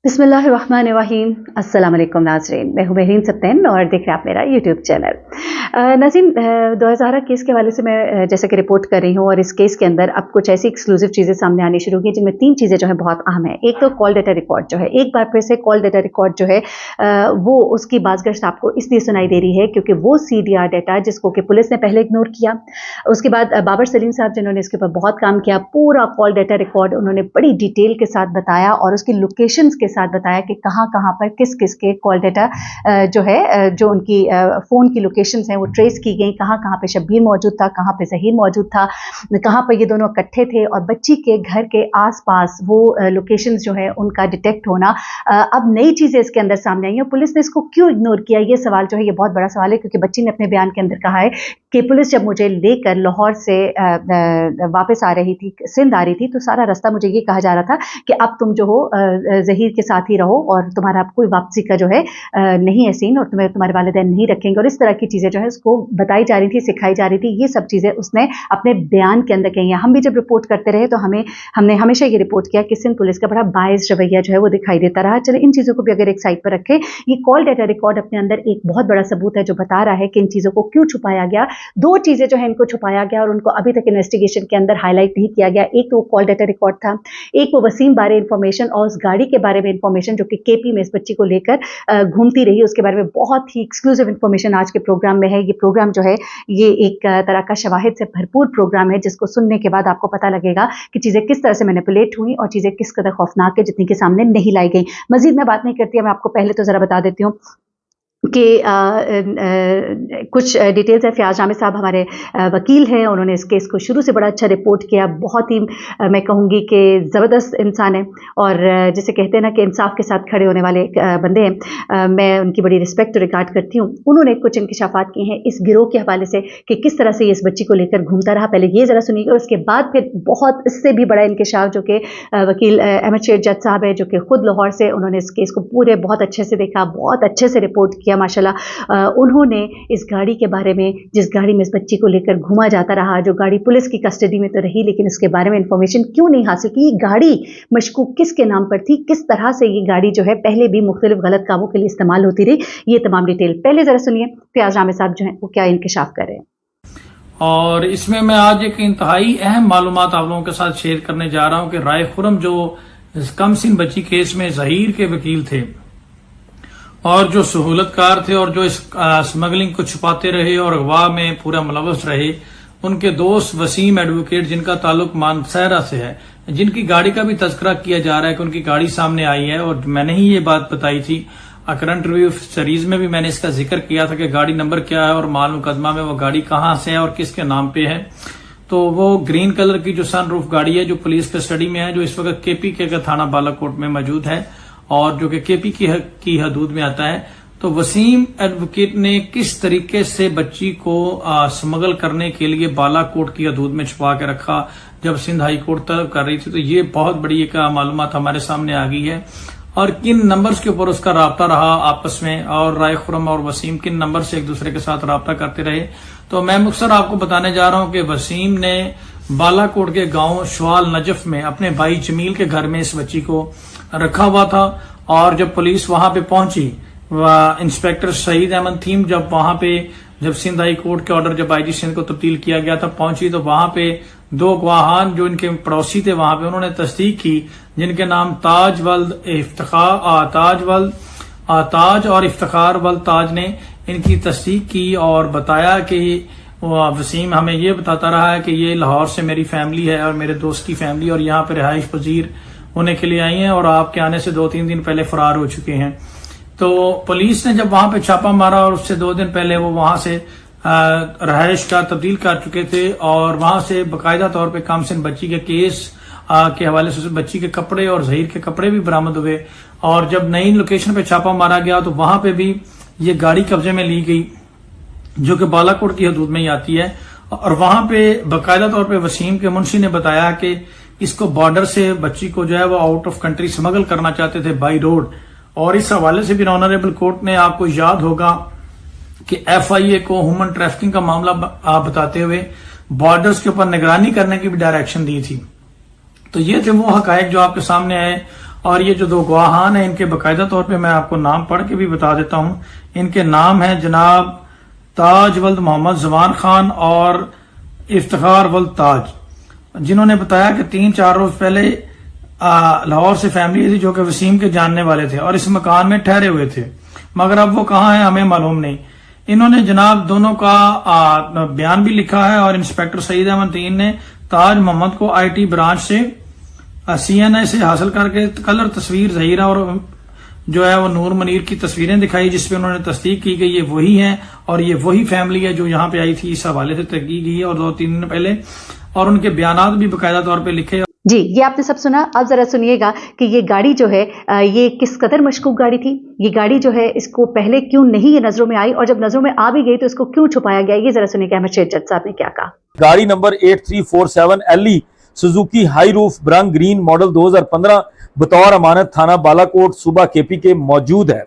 बिस्मिल्लाहिर्रहमानिर्रहीम। अस्सलाम वालेकुम नाज़रीन, मैं हूं बहरीन सत्तैन और देख रहे हैं आप मेरा यूट्यूब चैनल। नाज़रीन, 2000 केस के हवाले से मैं जैसे कि रिपोर्ट कर रही हूं और इस केस के अंदर अब कुछ ऐसी एक्सक्लूसिव चीज़ें सामने आनी शुरू हुई जिनमें 3 चीज़ें जो है बहुत अहम है। एक तो कॉल डेटा रिकॉर्ड जो है, एक बार फिर से कॉल डेटा रिकॉर्ड जो है वो उसकी बाज़गश्त आपको इसलिए सुनाई दे रही है क्योंकि वो CDR डेटा जिसको कि पुलिस ने पहले इग्नोर किया, उसके बाद बाबर सलीम साहब जिन्होंने इसके ऊपर बहुत काम किया, पूरा कॉल डेटा रिकॉर्ड उन्होंने बड़ी डिटेल के साथ बताया और उसकी लोकेशंस के साथ बताया कि कहाँ पर किस के कॉल डेटा जो है जो उनकी फ़ोन की लोकेशंस हैं वो ट्रेस की गई, कहाँ पे शब्बीर मौजूद था, कहाँ पे ज़हीर मौजूद था, कहाँ पर ये दोनों इकट्ठे थे और बच्ची के घर के आसपास वो लोकेशंस जो है उनका डिटेक्ट होना। अब नई चीज़ें इसके अंदर सामने आई हैं। पुलिस ने इसको क्यों इग्नोर किया, ये सवाल जो है ये बहुत बड़ा सवाल है क्योंकि बच्ची ने अपने बयान के अंदर कहा है कि पुलिस जब मुझे लेकर लाहौर से वापस आ रही थी, सिंध आ रही थी, तो सारा रास्ता मुझे ये कहा जा रहा था कि अब तुम जो हो ज़हीर के साथ ही रहो और तुम्हारा कोई वापसी का जो है नहीं है सीन और तुम्हें तुम्हारे वालिदैन नहीं रखेंगे और इस तरह की चीज़ें जो है उसको बताई जा रही थी, सिखाई जा रही थी। ये सब चीज़ें उसने अपने बयान के अंदर कही हैं। हम भी जब रिपोर्ट करते रहे तो हमने हमेशा ये रिपोर्ट किया कि सिंध पुलिस का बड़ा बायस रवैया जो है वो दिखाई देता रहा। चले इन चीज़ों को भी अगर एक साइड पर रखें, ये कॉल डेटा रिकॉर्ड अपने अंदर एक बहुत बड़ा सबूत है जो बता रहा है कि इन चीज़ों को क्यों छुपाया गया। 2 चीज़ें जो है इनको छुपाया गया और उनको अभी तक इन्वेस्टिगेशन के अंदर हाईलाइट नहीं किया गया। एक तो कॉल डेटा रिकॉर्ड था, एक वो वसीम बारे इंफॉर्मेशन और उस गाड़ी के बारे में इंफॉर्मेशन जो कि KP में इस बच्ची को लेकर घूमती रही, उसके बारे में बहुत ही एक्सक्लूसिव इंफॉर्मेशन आज के प्रोग्राम में है। ये प्रोग्राम जो है ये एक तरह का शवाहिद से भरपूर प्रोग्राम है जिसको सुनने के बाद आपको पता लगेगा कि चीज़ें किस तरह से मैनिपुलेट हुई और चीज़ें किस कदर खौफनाक है जितनी के सामने नहीं लाई गई। मजीद मैं बात नहीं करती, मैं आपको पहले तो ज़रा बता देती हूँ कि कुछ डिटेल्स है। फयाज आमिर साहब हमारे वकील हैं, उन्होंने इस केस को शुरू से बड़ा अच्छा रिपोर्ट किया। बहुत ही मैं कहूँगी कि ज़बरदस्त इंसान है और जिसे कहते हैं ना कि इंसाफ के साथ खड़े होने वाले बंदे हैं। मैं उनकी बड़ी रिस्पेक्ट और रिगार्ड करती हूँ। उन्होंने कुछ इंकशाफात किए हैं इस गिरोह के हवाले से कि किस तरह से ये इस बच्ची को लेकर घूमता रहा। पहले ये ज़रा सुनिएगा और उसके बाद फिर बहुत इससे भी बड़ा इंकशाफ जो कि वकील अहमद शेर जज साहब है जो कि खुद लाहौर से उन्होंने इस केस को पूरे बहुत अच्छे से देखा, बहुत अच्छे से रिपोर्ट किया माशाल्लाह। उन्होंने इस गाड़ी के बारे में, जिस गाड़ी में इस बच्ची को लेकर घुमा जाता रहा, जो गाड़ी पुलिस की कस्टडी में तो रही लेकिन उसके बारे में इंफॉर्मेशन क्यों नहीं हासिल की, ये गाड़ी मशकूक किसके नाम पर थी, किस तरह से ये गाड़ी जो है पहले भी मुख्तलिफ गलत कामों के लिए इस्तेमाल होती रही, ये तमाम डिटेल पहले जरा सुनिए फयाज आमिर साहब जो है वो क्या इंकशाफ कर रहे हैं। और इसमें मैं आज एक इंतहाई अहम मालूमात आप लोगों के साथ शेयर करने जा रहा हूं कि राय खुरम जो कमसिन बच्ची केस में ज़हीर के वकील थे और जो सहूलतकार थे और जो इस स्मगलिंग को छुपाते रहे और अगवा में पूरा मुलव्वस रहे, उनके दोस्त वसीम एडवोकेट जिनका ताल्लुक मानसहरा से है, जिनकी गाड़ी का भी तस्करा किया जा रहा है कि उनकी गाड़ी सामने आई है और मैंने ही ये बात बताई थी। करंट रिव्यू सीरीज में भी मैंने इसका जिक्र किया था कि गाड़ी नंबर क्या है और माल मुकदमा में वो गाड़ी कहाँ से है और किसके नाम पे है। तो वो ग्रीन कलर की जो सनरूफ गाड़ी है जो पुलिस कस्टडी में है, जो इस वक्त KP के थाना बालाकोट में मौजूद है और जो कि KP की हदूद में आता है। तो वसीम एडवोकेट ने किस तरीके से बच्ची को स्मगल करने के लिए बालाकोट की हदूद में छुपा के रखा जब सिंध हाई कोर्ट तलब कर रही थी, तो ये बहुत बड़ी एक मालूमात हमारे सामने आ गई है। और किन नंबर्स के ऊपर उसका राब्ता रहा आपस में और राय खुरम और वसीम किन नंबर से एक दूसरे के साथ राब्ता करते रहे, तो मैं मुख्तसर आपको बताने जा रहा हूं कि वसीम ने बालाकोट के गांव शवाल नजफ में अपने भाई जमील के घर में इस बच्ची को रखा हुआ था और जब पुलिस वहां पे पहुंची, इंस्पेक्टर शहीद अहमद थीम जब सिंध हाई कोर्ट के ऑर्डर जब IG सिंध को तब्दील किया गया था पहुंची, तो वहां पे 2 गवाहान जो इनके पड़ोसी थे वहां पे उन्होंने तस्दीक की, जिनके नाम ताज और इफ्तिखार वल्द ताज ने इनकी तस्दीक की और बताया कि वसीम हमें ये बताता रहा है कि ये लाहौर से मेरी फैमिली है और मेरे दोस्त की फैमिली और यहाँ पे रिहाइश पजीर होने के लिए आई हैं और आपके आने से 2-3 दिन पहले फरार हो चुके हैं। तो पुलिस ने जब वहां पे छापा मारा और उससे 2 दिन पहले वो वहां से रहायश का तब्दील कर चुके थे और वहां से बाकायदा तौर पे कमसिन बच्ची के केस के हवाले से बच्ची के कपड़े और ज़हीर के कपड़े भी बरामद हुए और जब नई लोकेशन पे छापा मारा गया तो वहां पे भी ये गाड़ी कब्जे में ली गई जो कि बालाकोट की हदूद में ही आती है और वहां पे बाकायदा तौर पे वसीम के मुंशी ने बताया कि इसको बॉर्डर से बच्ची को जो है वो आउट ऑफ कंट्री स्मगल करना चाहते थे बाई रोड। और इस हवाले से भी ऑनरेबल कोर्ट ने, आपको याद होगा कि FIA को ह्यूमन ट्रैफिकिंग का मामला बताते हुए बॉर्डर्स के ऊपर निगरानी करने की भी डायरेक्शन दी थी। तो ये थे वो हकायक जो आपके सामने आए और ये जो दो गवाहान हैं इनके बाकायदा तौर पे मैं आपको नाम पढ़ के भी बता देता हूं। इनके नाम हैं जनाब ताज वल्द मोहम्मद जवान खान और इफ्तिखार वल्द ताज, जिन्होंने बताया कि 3-4 रोज पहले लाहौर से फैमिली थी जो कि वसीम के जानने वाले थे और इस मकान में ठहरे हुए थे, मगर अब वो कहाँ हैं हमें मालूम नहीं। इन्होंने जनाब दोनों का बयान भी लिखा है और इंस्पेक्टर सईद अहमद तीन ने ताज मोहम्मद को IT ब्रांच से CNI से हासिल करके कलर तस्वीर ज़हीरा और जो है वो नूर मनीर की तस्वीरें दिखाई, जिसपे उन्होंने तस्दीक की गई ये वही हैं और ये वही फैमिली है जो यहाँ पे आई थी। इस हवाले से तहकीक की है और 2-3 दिन पहले, और उनके बयानात भी बाकायदा तौर पे लिखे। जी, ये आपने सब सुना। अब जरा सुनिएगा कि ये गाड़ी जो है ये किस कदर मशकूक गाड़ी थी। ये गाड़ी जो है इसको पहले क्यों नहीं ये नजरों में आई और जब नजरों में आ भी गई तो इसको क्यों छुपाया गया, ये जरा सुनिए अहमद शेर जट साहब ने क्या कहा। गाड़ी number 8347 LE Suzuki high roof brung green model 2015 बतौर अमानत थाना बालाकोट सूबा KP के मौजूद है।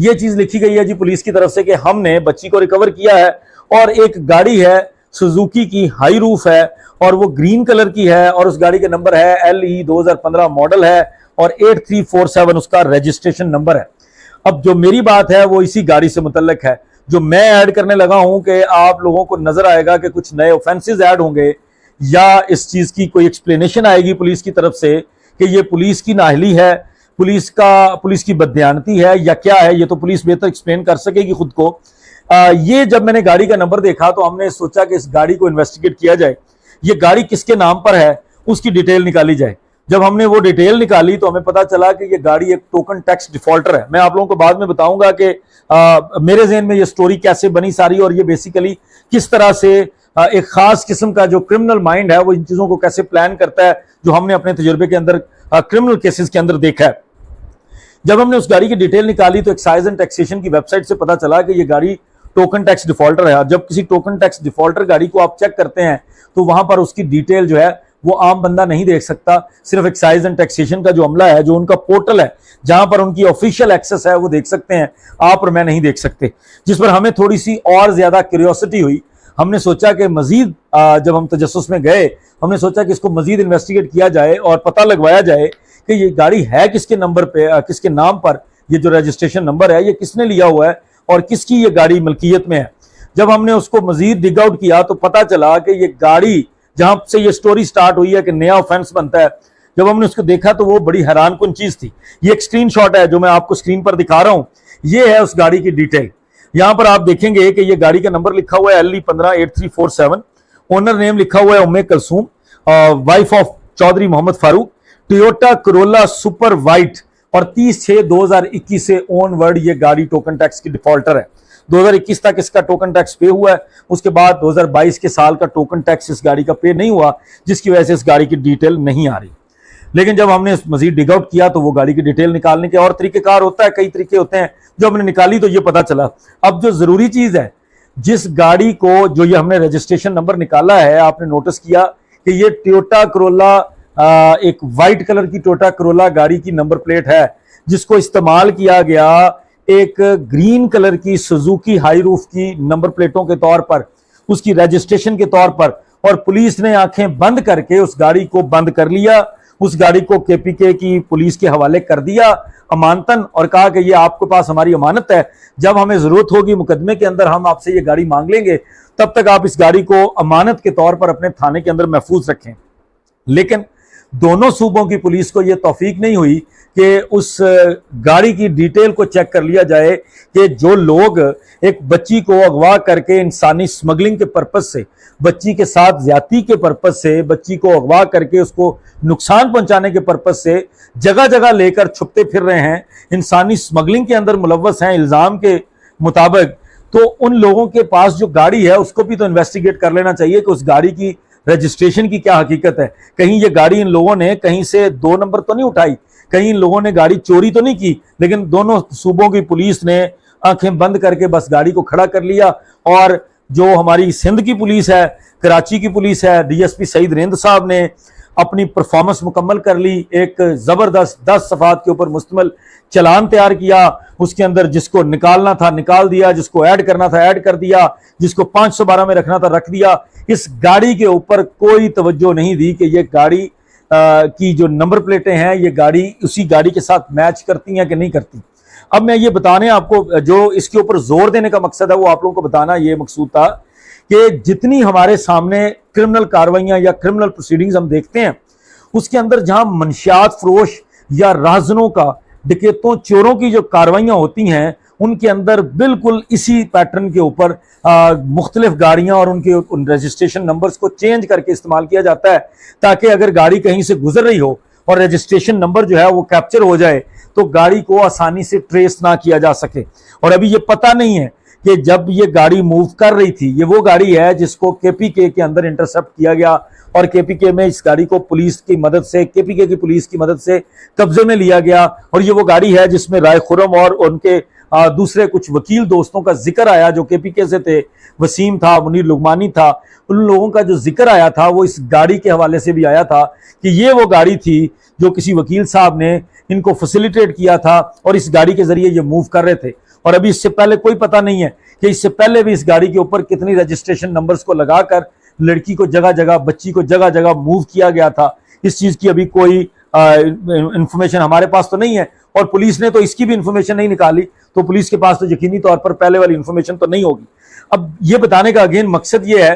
ये चीज लिखी गई है जी पुलिस की तरफ से कि हमने बच्ची को रिकवर किया है और एक गाड़ी है सुजुकी की हाई रूफ है और वो ग्रीन कलर की है और उस गाड़ी का नंबर है LE 2015 मॉडल है और 8347 उसका रजिस्ट्रेशन नंबर है। अब जो मेरी बात है वो इसी गाड़ी से मुतल्लिक है। जो मैं ऐड करने लगा हूं कि आप लोगों को नजर आएगा कि कुछ नए ऑफेंसेस ऐड होंगे या इस चीज की कोई एक्सप्लेनेशन आएगी पुलिस की तरफ से कि ये पुलिस की नाहली है, पुलिस की बददियानती है या क्या है, ये तो पुलिस बेहतर एक्सप्लेन कर सकेगी खुद को। ये जब मैंने गाड़ी का नंबर देखा तो हमने सोचा कि इस गाड़ी को इन्वेस्टिगेट किया जाए, ये गाड़ी किसके नाम पर है उसकी डिटेल निकाली जाए। जब हमने वो डिटेल निकाली तो हमें पता चला कि ये गाड़ी एक टोकन टैक्स डिफॉल्टर है। मैं आप लोगों को बाद में बताऊंगा कि मेरे ज़हन में ये स्टोरी कैसे बनी सारी और ये बेसिकली किस तरह से एक खास किस्म का जो क्रिमिनल माइंड है वो इन चीजों को कैसे प्लान करता है, जो हमने अपने तजुर्बे के अंदर क्रिमिनल केसेस के अंदर देखा है। जब हमने उस गाड़ी की डिटेल निकाली तो एक्साइज एंड टैक्सेशन की वेबसाइट से पता चला कि ये गाड़ी टोकन टैक्स डिफॉल्टर है। जब किसी टोकन टैक्स डिफॉल्टर गाड़ी को आप चेक करते हैं तो वहां पर उसकी डिटेल जो है वो आम बंदा नहीं देख सकता, सिर्फ एक्साइज एंड टैक्सेशन का जो अमला है, जो उनका पोर्टल है जहां पर उनकी ऑफिशियल एक्सेस है वो देख सकते हैं, आप और मैं नहीं देख सकते। जिस पर हमें थोड़ी सी और ज्यादा क्यूरियोसिटी हुई। हमने सोचा कि मजीद जब हम तजस्सुस में गए हमने सोचा कि इसको मजीद इन्वेस्टिगेट किया जाए और पता लगवाया जाए कि ये गाड़ी है किसके नंबर पे, किसके नाम पर, ये जो रजिस्ट्रेशन नंबर है ये किसने लिया हुआ है और किसकी ये गाड़ी मलकियत में है। जब हमने उसको मजीद डिग आउट किया तो पता चला कि ये गाड़ी जहां से ये स्टोरी स्टार्ट हुई है कि नया ऑफेंस बनता है, जब हमने उसको देखा तो वो बड़ी हैरानकुन चीज थी। ये एक स्क्रीनशॉट है जो मैं आपको स्क्रीन पर दिखा रहा हूं, ये है उस गाड़ी की डिटेल। यहां पर आप देखेंगे कि ये गाड़ी का नंबर लिखा हुआ है LE 158347, ओनर नेम लिखा हुआ है Umme Kulsoom, wife of Chaudhary Mohammad Farooq, Toyota Corolla super white और 30/6/2021 से ओन वर्ड ये गाड़ी टोकन टैक्स की डिफॉल्टर है। 2021 तक इसका टोकन टैक्स पे हुआ है, उसके बाद 2022 के साल का टोकन टैक्स इस गाड़ी का पे नहीं हुआ, जिसकी वजह से इस गाड़ी की डिटेल नहीं आ रही। लेकिन जब हमने मजीद डिग आउट किया तो वो गाड़ी की डिटेल निकालने के और तरीकेकार होता है, कई तरीके होते हैं, जो हमने निकाली तो ये पता चला। अब जो जरूरी चीज है, जिस गाड़ी को जो ये हमने रजिस्ट्रेशन नंबर निकाला है, आपने नोटिस किया कि ये टोयोटा कोरोला एक वाइट कलर की टोयोटा कोरोला गाड़ी की नंबर प्लेट है, जिसको इस्तेमाल किया गया एक ग्रीन कलर की सुजुकी हाई रूफ की नंबर प्लेटों के तौर पर, उसकी रजिस्ट्रेशन के तौर पर, और पुलिस ने आंखें बंद करके उस गाड़ी को बंद कर लिया, उस गाड़ी को KPK की पुलिस के हवाले कर दिया अमानतन और कहा कि ये आपके पास हमारी अमानत है, जब हमें जरूरत होगी मुकदमे के अंदर हम आपसे ये गाड़ी मांग लेंगे, तब तक आप इस गाड़ी को अमानत के तौर पर अपने थाने के अंदर महफूज रखें। लेकिन दोनों सूबों की पुलिस को यह तौफीक नहीं हुई कि उस गाड़ी की डिटेल को चेक कर लिया जाए कि जो लोग एक बच्ची को अगवा करके इंसानी स्मगलिंग के पर्पज से, बच्ची के साथ ज्यादती के पर्पज से, बच्ची को अगवा करके उसको नुकसान पहुंचाने के पर्पज से जगह जगह लेकर छुपते फिर रहे हैं, इंसानी स्मगलिंग के अंदर मुलव्वस हैं इल्जाम के मुताबिक, तो उन लोगों के पास जो गाड़ी है उसको भी तो इन्वेस्टिगेट कर लेना चाहिए कि उस गाड़ी की रजिस्ट्रेशन की क्या हकीकत है। कहीं ये गाड़ी इन लोगों ने कहीं से 2 नंबर तो नहीं उठाई, कहीं इन लोगों ने गाड़ी चोरी तो नहीं की, लेकिन दोनों सूबों की पुलिस ने आंखें बंद करके बस गाड़ी को खड़ा कर लिया। और जो हमारी सिंध की पुलिस है, कराची की पुलिस है, DSP सईद रिंद साहब ने अपनी परफॉर्मेंस मुकम्मल कर ली, एक जबरदस्त 10 सफ़ात के ऊपर मुश्तमिल चलान तैयार किया, उसके अंदर जिसको निकालना था निकाल दिया, जिसको ऐड करना था ऐड कर दिया, जिसको 512 में रखना था रख दिया। इस गाड़ी के ऊपर कोई तवज्जो नहीं दी कि यह गाड़ी की जो नंबर प्लेटें हैं ये गाड़ी उसी गाड़ी के साथ मैच करती हैं कि नहीं करती। अब मैं ये बताने आपको जो इसके ऊपर जोर देने का मकसद है वो आप लोगों को बताना ये मकसूद था कि जितनी हमारे सामने क्रिमिनल कार्रवाइयां या क्रिमिनल प्रोसीडिंग्स हम देखते हैं उसके अंदर जहां मंशियात फरोश या राजनों का डकैतों चोरों की जो कार्रवाइयां होती हैं उनके अंदर बिल्कुल इसी पैटर्न के ऊपर मुख्तलिफ गाड़ियां और उनके उन रजिस्ट्रेशन नंबर्स को चेंज करके इस्तेमाल किया जाता है ताकि अगर गाड़ी कहीं से गुजर रही हो और रजिस्ट्रेशन नंबर जो है वो कैप्चर हो जाए तो गाड़ी को आसानी से ट्रेस ना किया जा सके। और अभी ये पता नहीं है कि जब ये गाड़ी मूव कर रही थी, ये वो गाड़ी है जिसको केपीके के अंदर इंटरसेप्ट किया गया और केपीके में इस गाड़ी को पुलिस की मदद से, केपीके की पुलिस की मदद से कब्जे में लिया गया। और ये वो गाड़ी है जिसमें राय खुरम और उनके दूसरे कुछ वकील दोस्तों का जिक्र आया जो केपीके से थे, वसीम था, मुनीर लुगमानी था, उन लोगों का जो जिक्र आया था वो इस गाड़ी के हवाले से भी आया था कि ये वो गाड़ी थी जो किसी वकील साहब ने इनको फैसिलिटेट किया था और इस गाड़ी के जरिए ये मूव कर रहे थे। और अभी इससे पहले कोई पता नहीं है कि इससे पहले भी इस गाड़ी के ऊपर कितनी रजिस्ट्रेशन नंबर्स को लगाकर लड़की को जगह जगह, बच्ची को जगह जगह मूव किया गया था। इस चीज की अभी कोई इंफॉर्मेशन हमारे पास तो नहीं है और पुलिस ने तो इसकी भी इंफॉर्मेशन नहीं निकाली, तो पुलिस के पास तो यकीनी तौर पर पहले वाली इंफॉर्मेशन तो नहीं होगी। अब ये बताने का अगेन मकसद ये है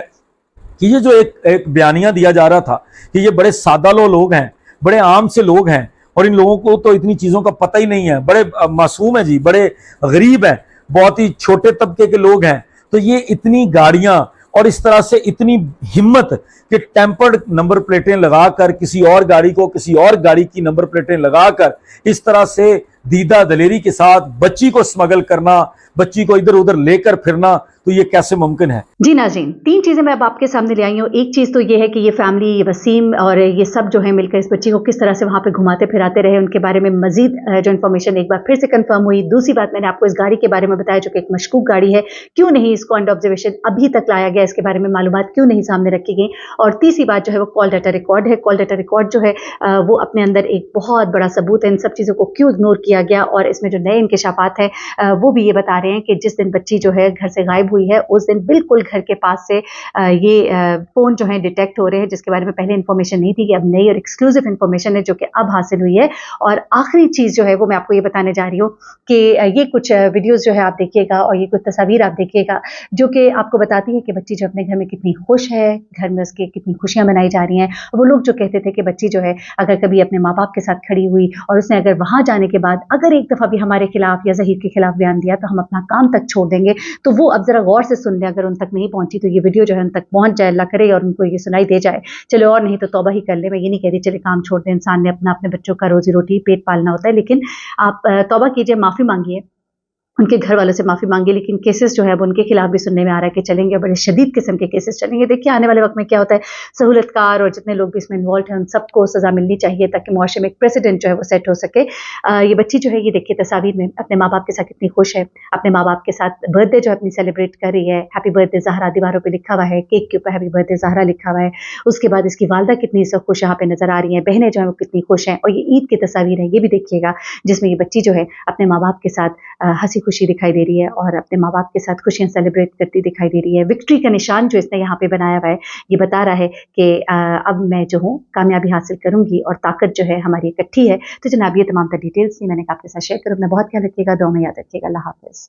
कि ये जो एक बयानिया दिया जा रहा था कि ये बड़े सादा लोग हैं, बड़े आम से लोग हैं और इन लोगों को तो इतनी चीजों का पता ही नहीं है, बड़े मासूम है जी, बड़े गरीब हैं, बहुत ही छोटे तबके के लोग हैं, तो ये इतनी गाड़ियां और इस तरह से इतनी हिम्मत कि टेम्पर्ड नंबर प्लेटें लगाकर किसी और गाड़ी को किसी और गाड़ी की नंबर प्लेटें लगाकर इस तरह से दीदा दलेरी के साथ बच्ची को स्मगल करना, बच्ची को इधर उधर लेकर फिरना, तो ये कैसे मुमकिन है। जी नाज़रीन, 3 चीजें मैं अब आपके सामने ले आई हूँ। एक चीज तो ये है कि ये फैमिली, ये वसीम और ये सब जो है मिलकर इस बच्ची को किस तरह से वहां पे घुमाते फिराते रहे, उनके बारे में मजीद जो इन्फॉर्मेशन एक बार फिर से कंफर्म हुई। दूसरी बात, मैंने आपको इस गाड़ी के बारे में बताया जो कि एक मशकूक गाड़ी है, क्यों नहीं इसको अंडर ऑब्जर्वेशन अभी तक लाया गया, इसके बारे में मालूमात क्यों नहीं सामने रखी गई। और तीसरी बात जो है वो कॉल डाटा रिकॉर्ड है। कॉल डाटा रिकॉर्ड जो है वो अपने अंदर एक बहुत बड़ा सबूत है। इन सब चीजों को क्यों इग्नोर किया गया और इसमें जो नए इंकशाफात है वो भी ये बता रहे हैं कि जिस दिन बच्ची जो है घर से गायब हुई है उस दिन बिल्कुल घर के पास से ये फोन जो है डिटेक्ट हो रहे हैं, जिसके बारे में पहले इंफॉर्मेशन नहीं थी कि अब नई और एक्सक्लूसिव इंफॉर्मेशन है जो कि अब हासिल हुई है। और आखिरी चीज जो है वो मैं आपको ये बताने जा रही हूँ कि ये कुछ वीडियोस जो है आप देखिएगा और ये कुछ तस्वीर आप देखिएगा जो कि आपको बताती है कि बच्ची जो अपने घर में कितनी खुश है, घर में उसके कितनी खुशियां मनाई जा रही हैं। वो लोग जो कहते थे कि बच्ची जो है अगर कभी अपने माँ बाप के साथ खड़ी हुई और उसने अगर वहां जाने के बाद अगर एक दफा भी हमारे खिलाफ या ज़हीर के खिलाफ बयान दिया तो हम अपना काम तक छोड़ देंगे, तो वो अब जरा गौर से सुन ले। अगर उन तक नहीं पहुंची तो ये वीडियो जो है उन तक पहुंच जाए, अल्लाह करे और उनको ये सुनाई दे जाए। चलो और नहीं तो तौबा ही कर ले। मैं ये नहीं कह रही चले काम छोड़ दे, इंसान ने अपने बच्चों का रोजी रोटी पेट पालना होता है, लेकिन आप तौबा कीजिए, माफी मांगिए, उनके घर वालों से माफी मांगी। लेकिन केसेस जो है अब उनके खिलाफ भी सुनने में आ रहा है कि चलेंगे, बड़े शदीद किस्म के केसेस चलेंगे। देखिए आने वाले वक्त में क्या होता है, सहूलतकार और जितने लोग भी इसमें इन्वॉल्व हैं उन सबको सजा मिलनी चाहिए ताकि मुआशरे में एक प्रेसिडेंट जो है वो सेट हो सके। ये बच्ची जो है ये देखिए तस्वीर में अपने माँ बाप के साथ कितनी खुश है, अपने माँ बाप के साथ बर्थडे जो है अपनी सेलिब्रेट कर रही है। हैप्पी बर्थडे ज़हरा दीवारों पर लिखा हुआ है, केक के ऊपर हैप्पी बर्थडे ज़हरा लिखा हुआ है। उसके बाद इसकी वालदा कितनी सब खुश यहाँ पे नजर आ रही है, बहनें जो है वो कितनी खुश हैं। और ये ईद की तस्वीर है, ये भी देखिएगा, जिसमें ये बच्ची जो है अपने माँ बाप के साथ हंसी खुशी दिखाई दे रही है और अपने माँ बाप के साथ खुशियां सेलिब्रेट करती दिखाई दे रही है। विक्ट्री का निशान जो इसने यहाँ पे बनाया हुआ है ये बता रहा है कि अब मैं जो हूँ कामयाबी हासिल करूंगी और ताकत जो है हमारी इकट्ठी है। तो जनाब ये तमाम डिटेल्स ही मैंने आपके साथ शेयर करूँ। अपना बहुत ख्याल रखिएगा, दुआ में याद रखिएगा। अल्लाह हाफिज।